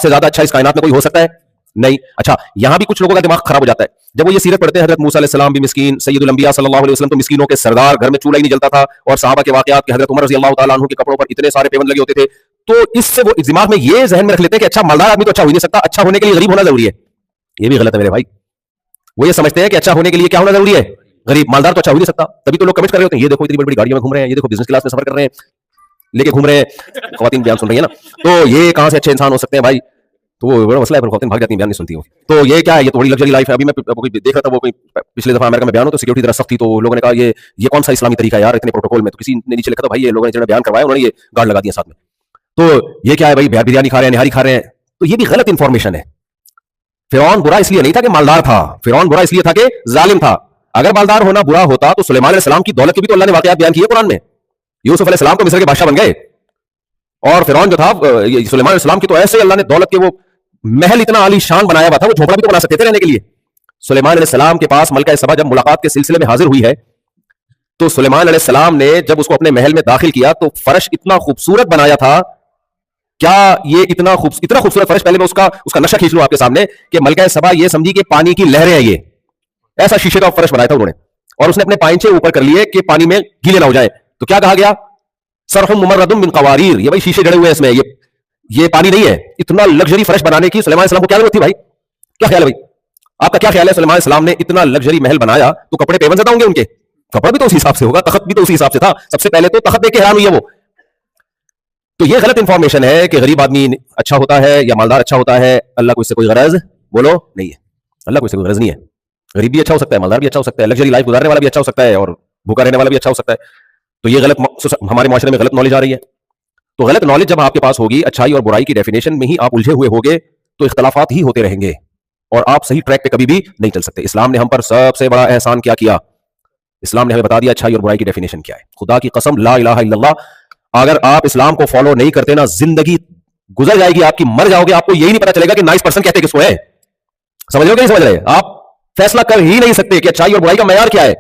سے زیادہ अच्छा इस कायनात में कोई हो सकता है? नहीं. अच्छा, यहां भी कुछ लोगों का दिमाग खराब हो जाता है जब वो ये सीरत पढ़ते हैं. हजरत मूसा अलैहिस्सलाम भी मिस्कीन, सैयदुल अंबिया सल्लल्लाहु अलैहि वसल्लम तो मिस्कीनों के सरदार, घर में चूल्हा ही नहीं जलता था, और सहाबा के वाकयात के हजरत उमर रज़ी अल्लाह तआला अन्हु के कपड़ों पर इतने सारे पेबंद लगे होते थे. तो इससे वो दिमाग में ये जहन में रख लेते हैं कि अच्छा मालदार आदमी तो अच्छा हो ही नहीं सकता, अच्छा होने के लिए गरीब होना जरूरी है. ये भी गलत है मेरे भाई. वो ये समझते हैं कि अच्छा होने के लिए क्या होना जरूरी है? गरीब. मालदार तो अच्छा हो ही नहीं सकता. तभी तो लोग कमेंट कर रहे होते हैं, ये देखो इतनी बड़ी बड़ी गाड़ियों में घूम रहे हैं, ये देखो बिजनेस क्लास में सफर कर रहे हैं, लेके घूम रहे हैं. ख्वातीन बयान सुन रही है ना, तो ये कहां से अच्छे इंसान हो सकते हैं भाई? तो वो बड़ा मसला है, पर ख्वातीन भाग जाती हैं, बयान नहीं सुनती हो. तो ये क्या है? ये तो बड़ी लग्जरी लाइफ है. अभी मैं देख रहा था, वो कोई पिछले दफा अमेरिका में बयान हो तो सिक्योरिटी जरा सख्त थी, तो लोगों ने कहा ये कौन सा इस्लामी तरीका है यार, इतने प्रोटोकॉल में. तो किसी ने नीचे लिखा था, भाई ये लोगों ने जिन्होंने बयान करवाया उन्होंने ये गार्ड लगा दिया साथ में. तो ये क्या है भाई? बिरयानी खा रहे हैं, निहारी खा रहे हैं. तो ये भी गलत इंफॉर्मेशन है. फिरौन बुरा इसलिए नहीं था कि मालदार था, फिरौन बुरा इसलिए था कि जालिम था. अगर मालदार होना बुरा होता तो सुलेमान अलैहिस्सलाम की दौलत के भी तो अल्लाह ने वाकयात बयान किए कुरान में. यूसुफ अलैहिस्सलाम तो मिस्र के बादशाह बन गए, और फिरौन जो था, सुलेमान अलैहिस्सलाम की तो ऐसे अल्लाह ने दौलत के वो महल इतना आलीशान बनाया हुआ था, वो झोपड़ा भी तो बना सकते थे रहने के लिए. सुलेमान अलैहिस्सलाम के पास मलका सबा जब मुलाकात के सिलसिले में हाजिर हुई है, तो सुलेमान अलैहिस्सलाम ने जब उसको अपने महल में दाखिल किया तो फर्श इतना खूबसूरत बनाया था. क्या ये इतना खूबसूरत फर्श, पहले मैं उसका नक्शा खींच लूं आपके सामने कि मलका सबा ये समझी कि पानी की लहरें हैं, ये ऐसा शीशे का फर्श बनाया था उन्होंने, और उसने अपने पांचे ऊपर कर लिए कि पानी में गीले ना हो जाए. तो क्या कहा गया? सरहुम मुमर्रदुम मिन कवारीर. ये भाई शीशे जड़े हुए हैं इसमें, ये पानी नहीं है. इतना लग्जरी फर्श बनाने की सुलेमान अलैहिस्सलाम को क्या जरूरत थी भाई? क्या ख्याल है भाई? आपका क्या ख्याल है? सुलेमान अलैहिस्सलाम ने इतना लग्जरी महल बनाया तो कपड़े पेवन ज़्यादा होंगे उनके? कपड़ा भी तो उसी हिसाब से होगा, तख्त भी तो उसी हिसाब से था. सबसे पहले तो तख्त देख के हैरान हुई है वो. तो ये गलत इंफॉर्मेशन है कि गरीब आदमी अच्छा होता है या मालदार अच्छा होता है. अल्लाह को इससे कोई गरज बोलो नहीं है. अल्लाह को इससे कोई गरज नहीं है. गरीब भी अच्छा हो सकता है, मालदार भी अच्छा हो सकता है, लग्जरी लाइफ गुजारने वाला भी अच्छा हो सकता है, और भूखा रहने वाला भी अच्छा हो सकता है. तो ये गलत, हमारे माशरे में गलत नॉलेज आ रही है. तो गलत नॉलेज जब आपके पास होगी, अच्छाई और बुराई की डेफिनेशन में ही आप उलझे हुए होगे, तो इख्तलाफात ही होते रहेंगे और आप सही ट्रैक पे कभी भी नहीं चल सकते. इस्लाम ने हम पर सबसे बड़ा एहसान क्या किया? इस्लाम ने हमें बता दिया अच्छाई और बुराई की डेफिनेशन क्या है. खुदा की कसम, ला इलाहा इल्लल्लाह, अगर आप इस्लाम को फॉलो नहीं करते ना, जिंदगी गुजर जाएगी आपकी, मर जाओगे, आपको यही नहीं पता चलेगा कि नाइस पर्सन कहते किसको है. समझ रहे हो? समझ रहे? आप फैसला कर ही नहीं सकते कि अच्छाई और बुराई का मेयार क्या है.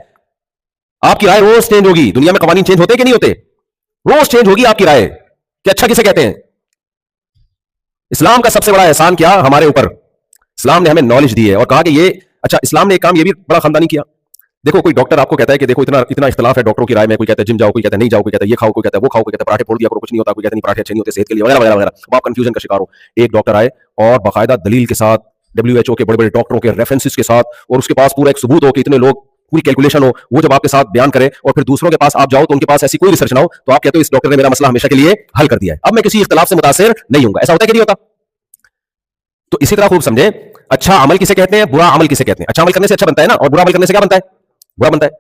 आपकी राय रोज चेंज होगी. दुनिया में कवानीन चेंज होते कि नहीं होते? रोज चेंज होगी आपकी राय कि अच्छा किसे कहते हैं. इस्लाम का सबसे बड़ा एहसान क्या हमारे ऊपर? इस्लाम ने हमें नॉलेज दी है और कहा कि ये अच्छा. इस्लाम ने एक काम ये भी बड़ा खानदानी किया. देखो, कोई डॉक्टर आपको कहता है कि देखो इतना इख्तिलाफ है डॉक्टरों की राय में. कोई कहता है जिम जाओ, कोई कहता है नहीं जाओ, कोई कहता है ये खाओ, कोई कहता है वो खाओ, कोई कहता है पराठे फोड़ दिया करो, कुछ नहीं होता, कोई कहता है नहीं पराठे अच्छे नहीं होते सेहत के लिए, वगैरह वगैरह वगैरह. अब आप कंफ्यूजन का शिकार हो. एक डॉक्टर आए और बाकायदा दलील के साथ, WHO के बड़े बड़े डॉक्टरों के रेफरेंसेस के साथ, और उसके पास पूरा एक सबूत हो कि इतने लोग, पूरी कैलकुलेशन हो, वो जब आपके साथ बयान करे और फिर दूसरों के पास आप जाओ तो उनके पास ऐसी कोई रिसर्च ना हो, तो आप कहते हो इस डॉक्टर ने मेरा मसला हमेशा के लिए हल कर दिया है, अब मैं किसी इख्तिलाफ से मुतासिर नहीं हूंगा. ऐसा होता है कि नहीं होता? तो इसी तरह खूब समझे, अच्छा अमल किसे कहते हैं, बुरा अमल किसे कहते हैं. अच्छा अमल करने से अच्छा बनता है ना, और बुरा अमल करने से क्या बनता है? बुरा बनता है.